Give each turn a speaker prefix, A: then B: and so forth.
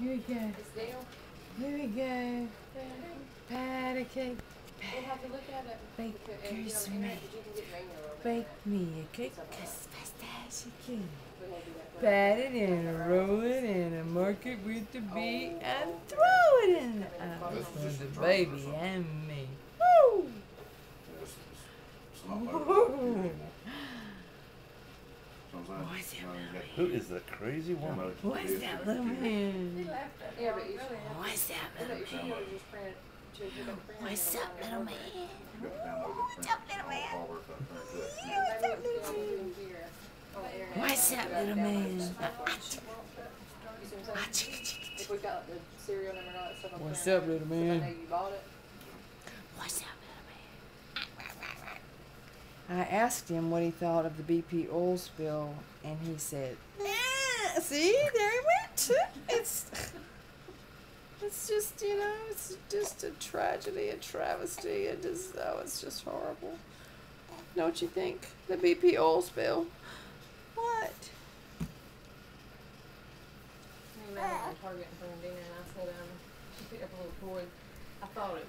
A: Here we go.
B: It's Dale.
A: Here we go. Patty cake.
B: We'll have to look at it.
A: Bake
B: And
A: yours
B: get
A: for
B: on the
A: me.
B: internet, 'cause you can get manual over
A: Bake
B: there.
A: me a cake as fast as you can.
B: We're gonna do that.
A: Pat it and roll it and mark it with the B and throw it in the oven for the baby and me. Woo!
C: It's not like
A: Woo!
C: What's that?
D: Who is the crazy woman?
A: What's that little man?
B: Yeah, but you
A: What's that
B: but
A: little
B: if you
A: man?
B: would just print it, choose your print.
A: What's up, little man?
C: What's
A: up, little man?
B: Maybe what's going on in here on the internet.
A: What's up, little man?
B: You see what I'm saying? If we got the serial number and all that stuff on
A: What's
B: there,
A: up, little
B: so they know
A: man?
B: you bought it.
A: What's up, little man? I asked him what he thought of the BP oil spill, and he said, see, there he went. It's just, you know, it's just a tragedy, a travesty. It's just horrible. Don't you think? The BP oil spill. What?
B: I remember at Target in front of Dina and I said, she picked up a little toy. I thought it